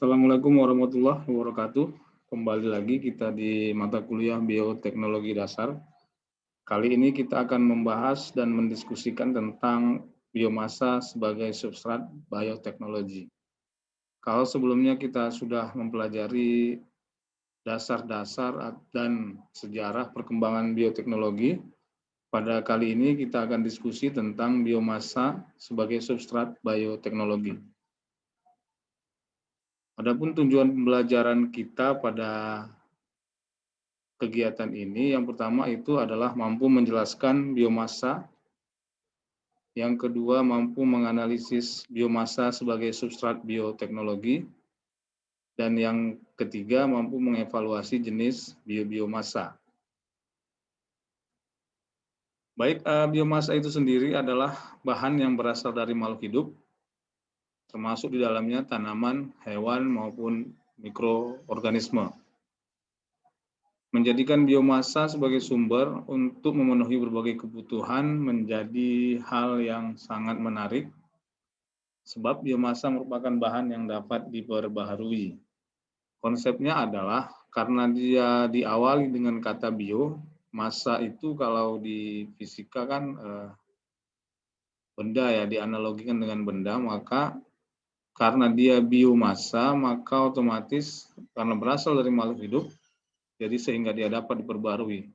Assalamualaikum warahmatullahi wabarakatuh. Kembali lagi kita di mata kuliah Bioteknologi Dasar. Kali ini kita akan membahas dan mendiskusikan tentang biomasa sebagai substrat bioteknologi. Kalau sebelumnya kita sudah mempelajari dasar-dasar dan sejarah perkembangan bioteknologi, pada kali ini kita akan diskusi tentang biomasa sebagai substrat bioteknologi. Adapun tujuan pembelajaran kita pada kegiatan ini, yang pertama itu adalah mampu menjelaskan biomasa, yang kedua mampu menganalisis biomasa sebagai substrat bioteknologi, dan yang ketiga mampu mengevaluasi jenis biomasa. Baik, biomasa itu sendiri adalah bahan yang berasal dari makhluk hidup, termasuk di dalamnya tanaman, hewan, maupun mikroorganisme. Menjadikan biomasa sebagai sumber untuk memenuhi berbagai kebutuhan menjadi hal yang sangat menarik, sebab biomasa merupakan bahan yang dapat diperbaharui. Konsepnya adalah karena dia diawali dengan kata bio, massa itu kalau di fisika kan benda ya, dianalogikan dengan benda, maka karena dia biomasa, maka otomatis karena berasal dari makhluk hidup, jadi sehingga dia dapat diperbarui.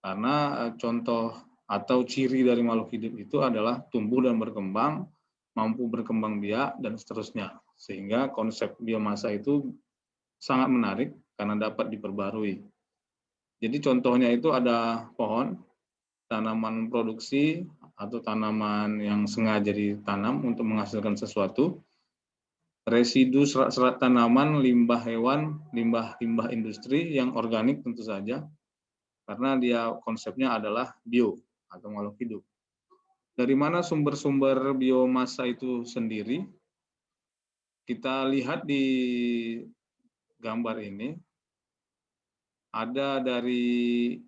Karena contoh atau ciri dari makhluk hidup itu adalah tumbuh dan berkembang, mampu berkembang biak, dan seterusnya. Sehingga konsep biomasa itu sangat menarik karena dapat diperbarui. Jadi contohnya itu ada pohon, tanaman produksi, atau tanaman yang sengaja ditanam untuk menghasilkan sesuatu, residu serat-serat tanaman, limbah hewan, limbah industri yang organik tentu saja, karena dia konsepnya adalah bio atau makhluk hidup. Dari mana sumber-sumber biomasa itu sendiri? Kita lihat di gambar ini, ada dari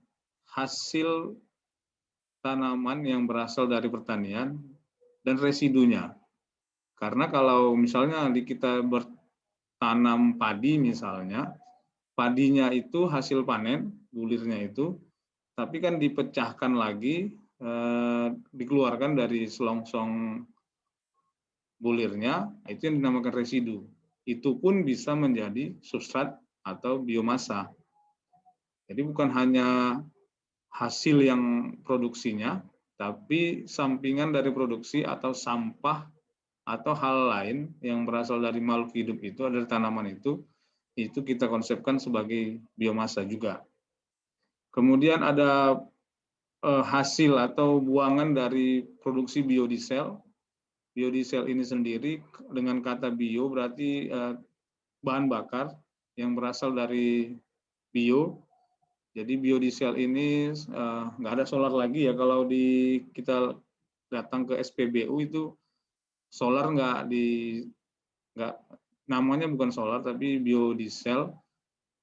hasil tanaman yang berasal dari pertanian dan residunya. Karena kalau misalnya kita bertanam padi misalnya, padinya itu hasil panen, bulirnya itu, tapi kan dipecahkan lagi, dikeluarkan dari selongsong bulirnya, itu yang dinamakan residu. Itu pun bisa menjadi substrat atau biomasa. Jadi bukan hanya hasil yang produksinya, tapi sampingan dari produksi atau sampah atau hal lain yang berasal dari makhluk hidup itu, dari tanaman itu kita konsepkan sebagai biomasa juga. Kemudian ada hasil atau buangan dari produksi biodiesel. Biodiesel ini sendiri dengan kata bio berarti bahan bakar yang berasal dari bio. Jadi biodiesel ini nggak ada solar lagi ya, kalau kita datang ke SPBU itu solar nggak namanya bukan solar tapi biodiesel,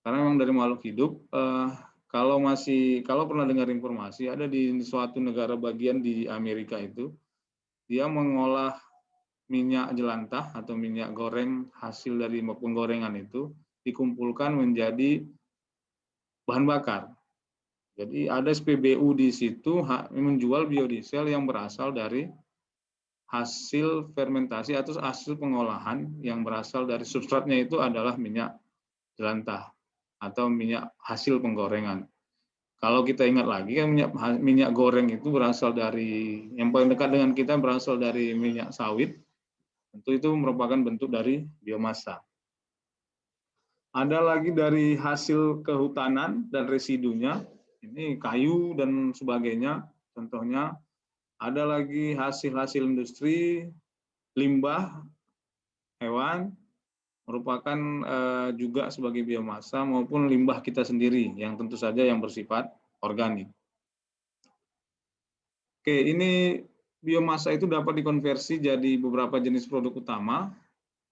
karena memang dari makhluk hidup. Kalau pernah dengar informasi, ada di suatu negara bagian di Amerika itu, dia mengolah minyak jelantah atau minyak goreng hasil dari penggorengan itu dikumpulkan menjadi bahan bakar. Jadi ada SPBU di situ menjual biodiesel yang berasal dari hasil fermentasi atau hasil pengolahan yang berasal dari substratnya itu adalah minyak jelantah atau minyak hasil penggorengan. Kalau kita ingat lagi kan minyak goreng itu berasal dari, yang paling dekat dengan kita berasal dari minyak sawit, tentu itu merupakan bentuk dari biomasa. Ada lagi dari hasil kehutanan dan residunya, ini kayu dan sebagainya, contohnya. Ada lagi hasil-hasil industri, limbah hewan, merupakan juga sebagai biomasa, maupun limbah kita sendiri yang tentu saja yang bersifat organik. Oke, ini biomasa itu dapat dikonversi jadi beberapa jenis produk utama.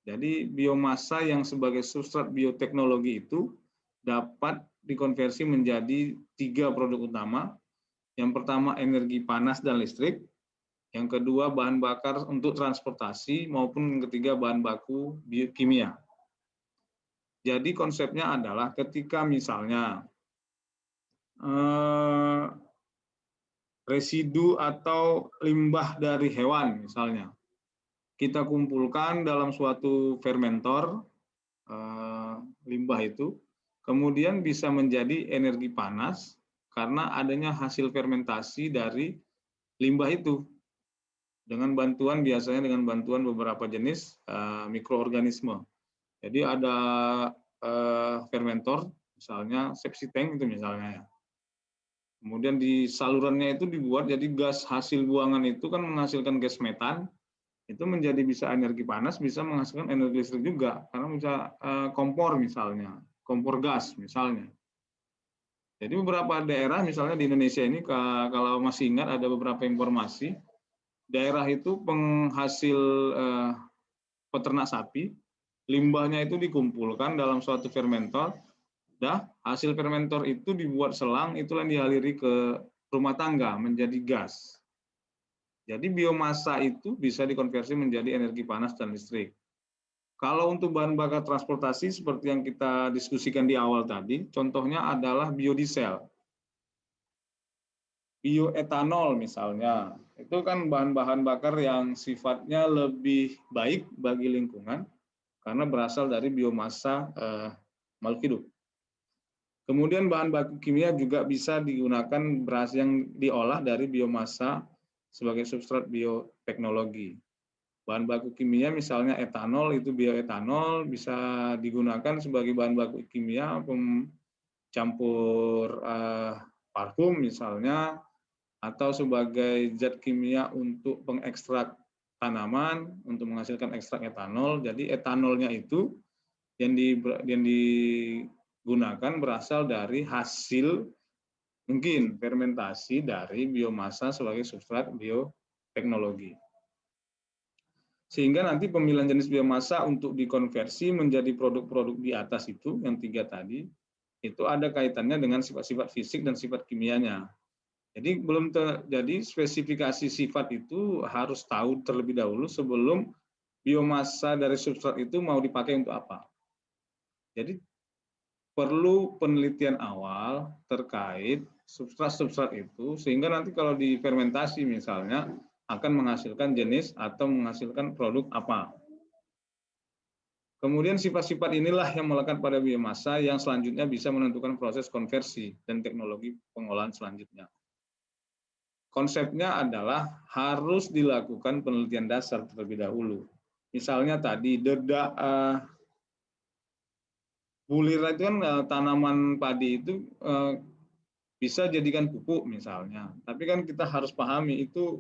Jadi biomasa yang sebagai substrat bioteknologi itu dapat dikonversi menjadi 3 produk utama. Yang pertama energi panas dan listrik, yang kedua bahan bakar untuk transportasi, maupun yang ketiga bahan baku biokimia. Jadi konsepnya adalah ketika misalnya residu atau limbah dari hewan misalnya, kita kumpulkan dalam suatu fermentor, limbah itu, kemudian bisa menjadi energi panas karena adanya hasil fermentasi dari limbah itu, dengan bantuan biasanya dengan bantuan beberapa jenis mikroorganisme. Jadi ada fermentor, misalnya sepsi tank itu misalnya ya. Kemudian di salurannya itu dibuat jadi gas hasil buangan itu kan menghasilkan gas metan, itu menjadi bisa energi panas, bisa menghasilkan energi listrik juga karena bisa kompor misalnya, kompor gas misalnya. Jadi beberapa daerah misalnya di Indonesia ini kalau masih ingat ada beberapa informasi, daerah itu penghasil peternak sapi, limbahnya itu dikumpulkan dalam suatu fermentor, hasil fermentor itu dibuat selang, itulah yang dialiri ke rumah tangga menjadi gas. Jadi biomasa itu bisa dikonversi menjadi energi panas dan listrik. Kalau untuk bahan bakar transportasi seperti yang kita diskusikan di awal tadi, contohnya adalah biodiesel. Bioetanol misalnya, itu kan bahan-bahan bakar yang sifatnya lebih baik bagi lingkungan karena berasal dari biomasa makhluk hidup. Kemudian bahan baku kimia juga bisa digunakan beras yang diolah dari biomasa sebagai substrat bioteknologi. Bahan baku kimia misalnya etanol, itu bioetanol bisa digunakan sebagai bahan baku kimia campur parfum misalnya, atau sebagai zat kimia untuk pengekstrak tanaman untuk menghasilkan ekstrak etanol. Jadi etanolnya itu yang digunakan berasal dari hasil mungkin fermentasi dari biomasa sebagai substrat bioteknologi. Sehingga nanti pemilihan jenis biomasa untuk dikonversi menjadi produk-produk di atas itu, yang 3 tadi, itu ada kaitannya dengan sifat-sifat fisik dan sifat kimianya. Jadi belum terjadi spesifikasi sifat itu harus tahu terlebih dahulu sebelum biomasa dari substrat itu mau dipakai untuk apa. Jadi perlu penelitian awal terkait substrat-substrat itu, sehingga nanti kalau difermentasi misalnya akan menghasilkan jenis atau menghasilkan produk apa. Kemudian sifat-sifat inilah yang melekat pada biomasa yang selanjutnya bisa menentukan proses konversi dan teknologi pengolahan selanjutnya. Konsepnya adalah harus dilakukan penelitian dasar terlebih dahulu. Misalnya tadi dedak bulir itu kan tanaman padi itu bisa jadikan pupuk misalnya. Tapi kan kita harus pahami itu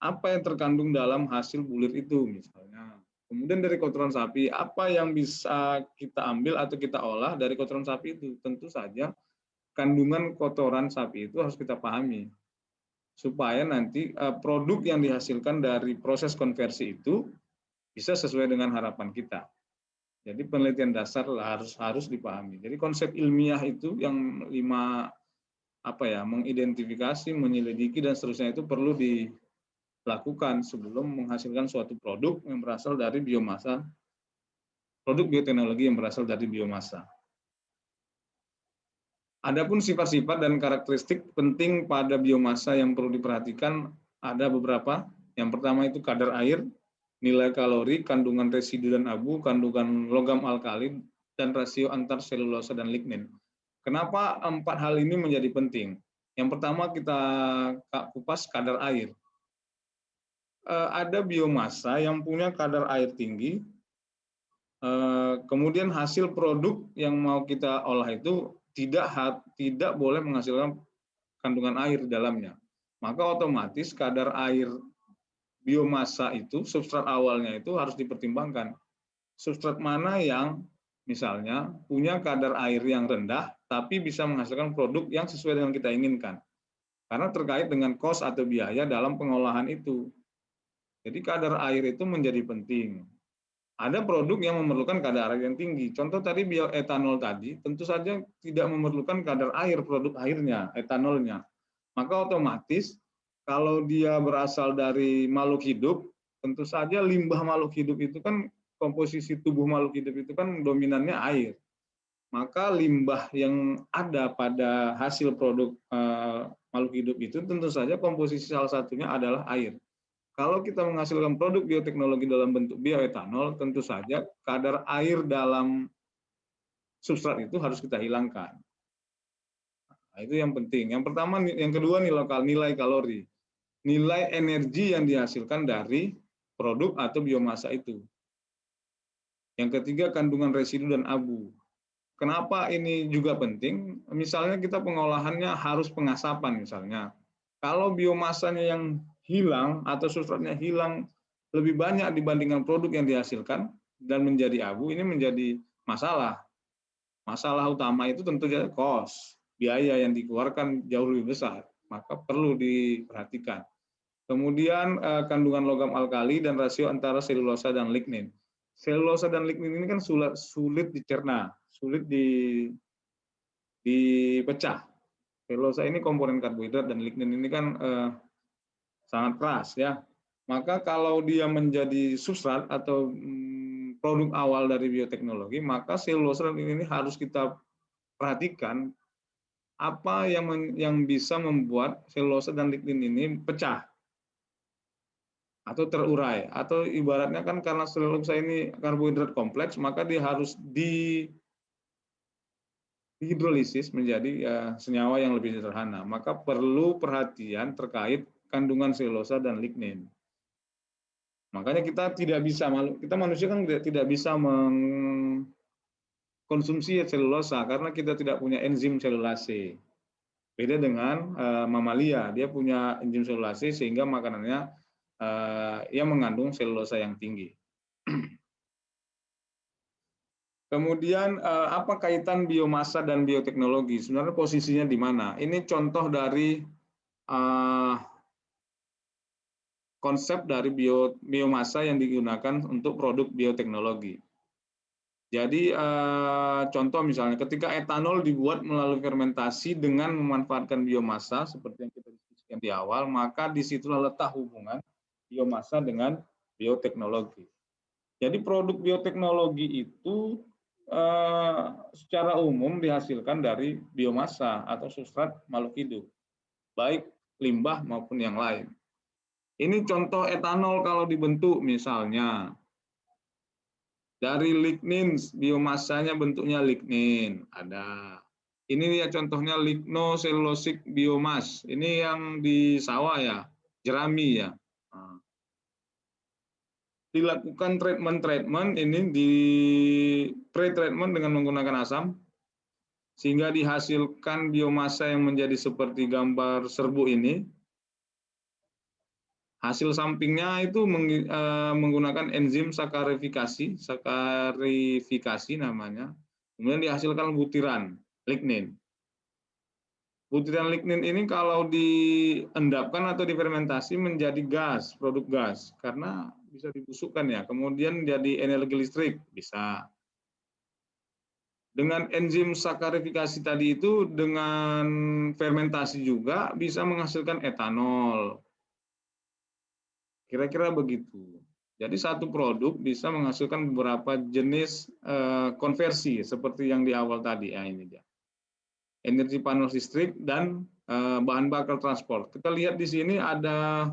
apa yang terkandung dalam hasil bulir itu misalnya. Kemudian dari kotoran sapi, apa yang bisa kita ambil atau kita olah dari kotoran sapi itu? Tentu saja kandungan kotoran sapi itu harus kita pahami. Supaya nanti produk yang dihasilkan dari proses konversi itu bisa sesuai dengan harapan kita. Jadi penelitian dasar harus dipahami. Jadi konsep ilmiah itu yang 5 mengidentifikasi, menyelidiki dan seterusnya itu perlu dilakukan sebelum menghasilkan suatu produk yang berasal dari biomasa, produk bioteknologi yang berasal dari biomasa. Adapun sifat-sifat dan karakteristik penting pada biomasa yang perlu diperhatikan ada beberapa. Yang pertama itu kadar air, nilai kalori, kandungan residu dan abu, kandungan logam alkali, dan rasio antar selulosa dan lignin. Kenapa 4 hal ini menjadi penting? Yang pertama kita kupas kadar air. Ada biomasa yang punya kadar air tinggi, kemudian hasil produk yang mau kita olah itu tidak boleh menghasilkan kandungan air di dalamnya. Maka otomatis kadar air biomasa itu, substrat awalnya itu harus dipertimbangkan. Substrat mana yang misalnya punya kadar air yang rendah, tapi bisa menghasilkan produk yang sesuai dengan kita inginkan. Karena terkait dengan cost atau biaya dalam pengolahan itu. Jadi kadar air itu menjadi penting. Ada produk yang memerlukan kadar air yang tinggi. Contoh tadi bioetanol tadi, tentu saja tidak memerlukan kadar air, produk airnya, etanolnya. Maka otomatis kalau dia berasal dari makhluk hidup, tentu saja limbah makhluk hidup itu kan komposisi tubuh makhluk hidup itu kan dominannya air. Maka limbah yang ada pada hasil produk makhluk hidup itu tentu saja komposisi salah satunya adalah air. Kalau kita menghasilkan produk bioteknologi dalam bentuk bioetanol, tentu saja kadar air dalam substrat itu harus kita hilangkan. Nah, itu yang penting. Yang pertama, yang kedua nilai kalori. Nilai energi yang dihasilkan dari produk atau biomasa itu. Yang ketiga, kandungan residu dan abu. Kenapa ini juga penting? Misalnya kita pengolahannya harus pengasapan misalnya. Kalau biomasanya yang hilang atau substratnya hilang lebih banyak dibandingkan produk yang dihasilkan dan menjadi abu, ini menjadi masalah. Masalah utama itu tentu saja cost, biaya yang dikeluarkan jauh lebih besar, maka perlu diperhatikan. Kemudian kandungan logam alkali dan rasio antara selulosa dan lignin. Selulosa dan lignin ini kan sulit dicerna, sulit dipecah. Selulosa ini komponen karbohidrat dan lignin ini kan sangat keras ya. Maka kalau dia menjadi substrat atau produk awal dari bioteknologi, maka selulosa dan lignin ini harus kita perhatikan apa yang bisa membuat selulosa dan lignin ini pecah atau terurai, atau ibaratnya kan karena selulosa ini karbohidrat kompleks, maka dia harus dihidrolisis menjadi senyawa yang lebih sederhana. Maka perlu perhatian terkait kandungan selulosa dan lignin. Makanya kita manusia kan tidak bisa mengkonsumsi selulosa karena kita tidak punya enzim selulase. Beda dengan mamalia, dia punya enzim selulase sehingga makanannya yang mengandung selulosa yang tinggi. Kemudian apa kaitan biomasa dan bioteknologi? Sebenarnya posisinya di mana? Ini contoh dari konsep dari biomasa yang digunakan untuk produk bioteknologi. Jadi contoh misalnya ketika etanol dibuat melalui fermentasi dengan memanfaatkan biomasa seperti yang kita diskusikan di awal, maka disitulah letak hubungan biomasa dengan bioteknologi. Jadi produk bioteknologi itu secara umum dihasilkan dari biomasa atau substrat makhluk hidup, baik limbah maupun yang lain. Ini contoh etanol kalau dibentuk misalnya dari lignin, biomasanya bentuknya lignin, ada. Ini ya contohnya lignoselulosic biomas. Ini yang di sawah ya, jerami ya. Dilakukan treatment ini di pre-treatment dengan menggunakan asam sehingga dihasilkan biomasa yang menjadi seperti gambar serbu ini. Hasil sampingnya itu menggunakan enzim sakarifikasi namanya. Kemudian dihasilkan butiran lignin. Butiran lignin ini kalau diendapkan atau difermentasi menjadi gas, produk gas karena bisa dibusukkan ya. Kemudian jadi energi listrik bisa. Dengan enzim sakarifikasi tadi itu dengan fermentasi juga bisa menghasilkan etanol. Kira-kira begitu. Jadi satu produk bisa menghasilkan beberapa jenis konversi seperti yang di awal tadi ya, ini dia. Energi panel listrik dan bahan bakar transport. Kita lihat di sini ada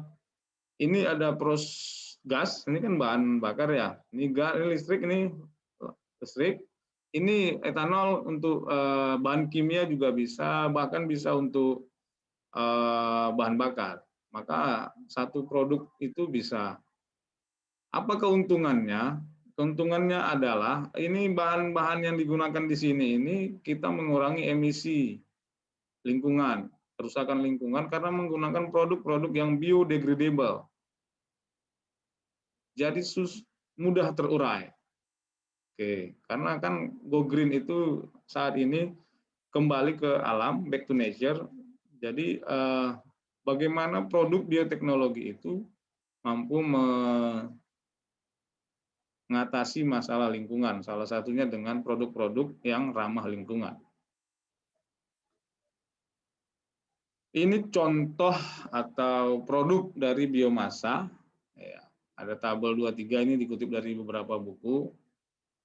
gas, ini kan bahan bakar ya. Ini gas, ini listrik. Ini etanol untuk bahan kimia juga bisa, bahkan bisa untuk bahan bakar. Maka satu produk itu bisa. Apa keuntungannya? Keuntungannya adalah ini bahan-bahan yang digunakan di sini ini kita mengurangi emisi lingkungan, kerusakan lingkungan karena menggunakan produk-produk yang biodegradable. Jadi mudah terurai. Oke, karena kan Go Green itu saat ini kembali ke alam, back to nature. Jadi bagaimana produk bioteknologi itu mampu mengatasi masalah lingkungan, salah satunya dengan produk-produk yang ramah lingkungan. Ini contoh atau produk dari biomasa. Ada tabel 23 ini dikutip dari beberapa buku.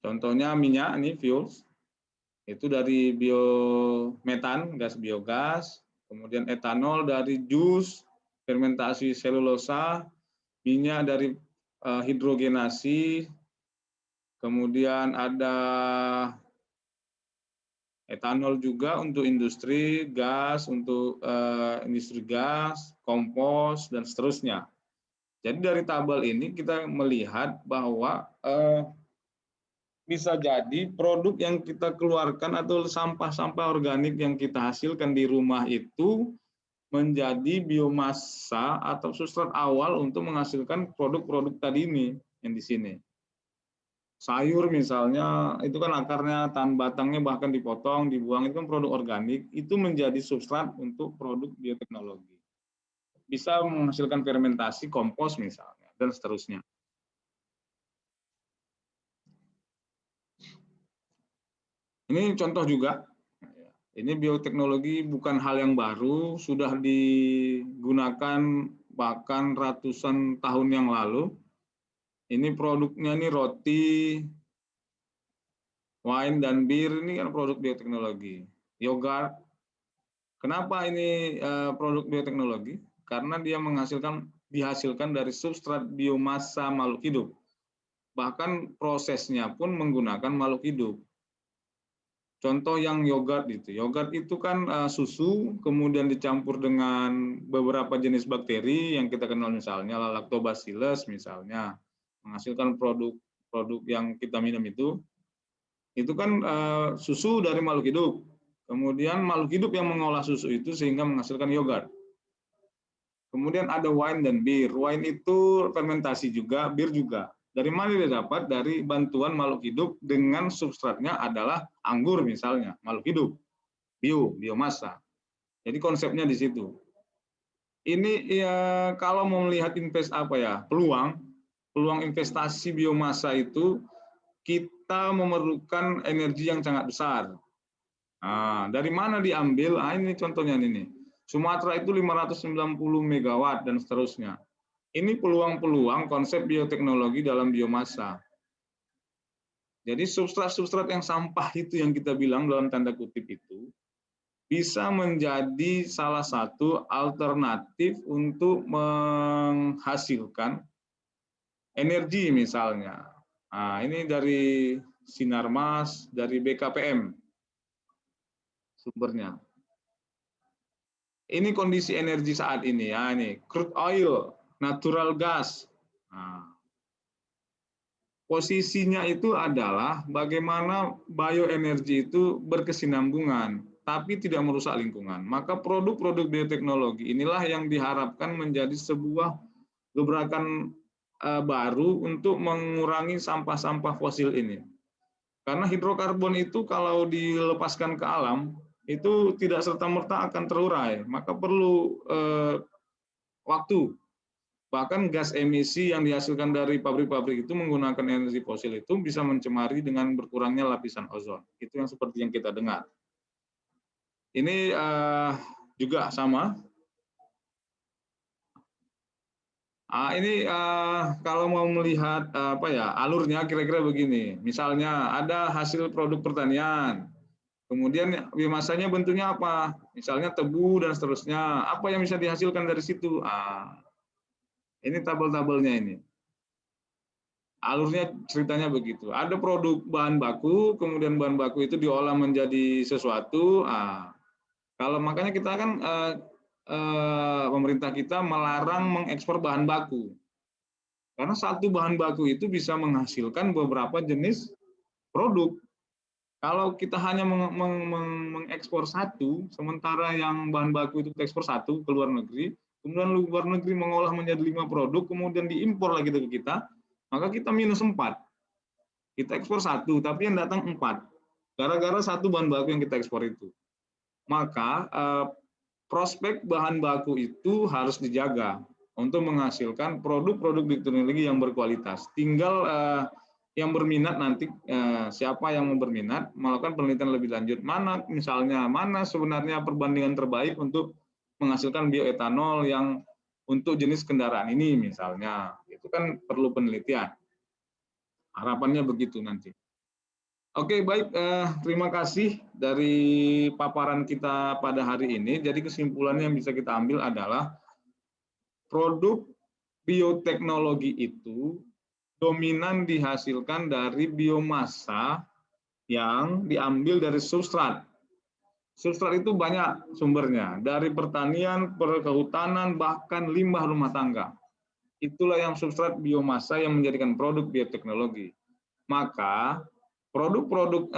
Contohnya minyak, ini fuels, itu dari biometan, gas biogas, kemudian etanol dari jus, fermentasi selulosa, minyak dari hidrogenasi, kemudian ada etanol juga untuk industri, gas untuk industri gas, kompos, dan seterusnya. Jadi dari tabel ini kita melihat bahwa bisa jadi produk yang kita keluarkan atau sampah-sampah organik yang kita hasilkan di rumah itu menjadi biomasa atau substrat awal untuk menghasilkan produk-produk tadi ini yang di sini. Sayur misalnya, itu kan akarnya, batangnya bahkan dipotong, dibuang, itu kan produk organik, itu menjadi substrat untuk produk bioteknologi. Bisa menghasilkan fermentasi, kompos misalnya, dan seterusnya. Ini contoh juga, ini bioteknologi bukan hal yang baru, sudah digunakan bahkan ratusan tahun yang lalu. Ini produknya ini roti, wine dan bir, ini kan produk bioteknologi. Yogurt, kenapa ini produk bioteknologi? Karena dia dihasilkan dari substrat biomasa makhluk hidup. Bahkan prosesnya pun menggunakan makhluk hidup. Contoh yang yogurt itu. Yogurt itu kan susu, kemudian dicampur dengan beberapa jenis bakteri yang kita kenal misalnya Lactobacillus misalnya, menghasilkan produk yang kita minum itu kan susu dari makhluk hidup. Kemudian makhluk hidup yang mengolah susu itu sehingga menghasilkan yogurt. Kemudian ada wine dan bir. Wine itu fermentasi juga, bir juga. Dari mana dia dapat? Dari bantuan makhluk hidup dengan substratnya adalah anggur misalnya, makhluk hidup, biomasa. Jadi konsepnya di situ. Ini ya kalau mau melihat peluang investasi biomasa itu kita memerlukan energi yang sangat besar. Nah, dari mana diambil? Ini contohnya ini. Sumatera itu 590 megawatt dan seterusnya. Ini peluang-peluang konsep bioteknologi dalam biomasa. Jadi substrat-substrat yang sampah itu yang kita bilang dalam tanda kutip itu bisa menjadi salah satu alternatif untuk menghasilkan energi misalnya. Nah, ini dari Sinarmas, dari BKPM sumbernya. Ini kondisi energi saat ini ya, ini crude oil, natural gas. Nah, posisinya itu adalah bagaimana bioenergi itu berkesinambungan, tapi tidak merusak lingkungan. Maka produk-produk bioteknologi inilah yang diharapkan menjadi sebuah gebrakan baru untuk mengurangi sampah-sampah fosil ini. Karena hidrokarbon itu kalau dilepaskan ke alam, itu tidak serta-merta akan terurai, maka perlu waktu. Bahkan gas emisi yang dihasilkan dari pabrik-pabrik itu menggunakan energi fosil itu bisa mencemari dengan berkurangnya lapisan ozon. Itu yang seperti yang kita dengar. Ini juga sama. Ini kalau mau melihat alurnya kira-kira begini. Misalnya ada hasil produk pertanian. Kemudian biomasanya bentuknya apa? Misalnya tebu dan seterusnya. Apa yang bisa dihasilkan dari situ? Ini tabel-tabelnya ini. Alurnya ceritanya begitu. Ada produk bahan baku, kemudian bahan baku itu diolah menjadi sesuatu. Kalau makanya kita kan pemerintah kita melarang mengekspor bahan baku. Karena satu bahan baku itu bisa menghasilkan beberapa jenis produk. Kalau kita hanya mengekspor satu, sementara yang bahan baku itu ekspor satu ke luar negeri, kemudian luar negeri mengolah menjadi 5 produk, kemudian diimpor lagi ke kita, maka kita minus 4. Kita ekspor satu, tapi yang datang 4. Gara-gara satu bahan baku yang kita ekspor itu. Maka prospek bahan baku itu harus dijaga untuk menghasilkan produk-produk bioteknologi yang berkualitas. Tinggal yang berminat nanti siapa yang mau berminat melakukan penelitian lebih lanjut, mana sebenarnya perbandingan terbaik untuk menghasilkan bioetanol yang untuk jenis kendaraan ini misalnya. Itu kan perlu penelitian. Harapannya begitu nanti. Oke, baik. Terima kasih dari paparan kita pada hari ini. Jadi kesimpulannya yang bisa kita ambil adalah produk bioteknologi itu dominan dihasilkan dari biomassa yang diambil dari substrat. Substrat itu banyak sumbernya, dari pertanian, perkehutanan, bahkan limbah rumah tangga. Itulah yang substrat biomassa yang menjadikan produk bioteknologi. Maka produk-produk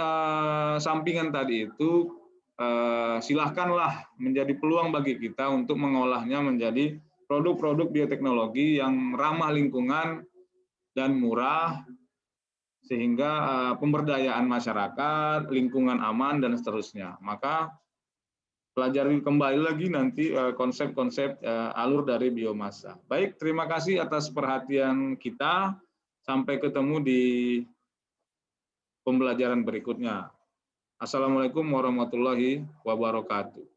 sampingan tadi itu silahkanlah menjadi peluang bagi kita untuk mengolahnya menjadi produk-produk bioteknologi yang ramah lingkungan dan murah, sehingga pemberdayaan masyarakat, lingkungan aman, dan seterusnya. Maka pelajari kembali lagi nanti konsep-konsep alur dari biomassa. Baik, terima kasih atas perhatian kita. Sampai ketemu di pembelajaran berikutnya. Assalamualaikum warahmatullahi wabarakatuh.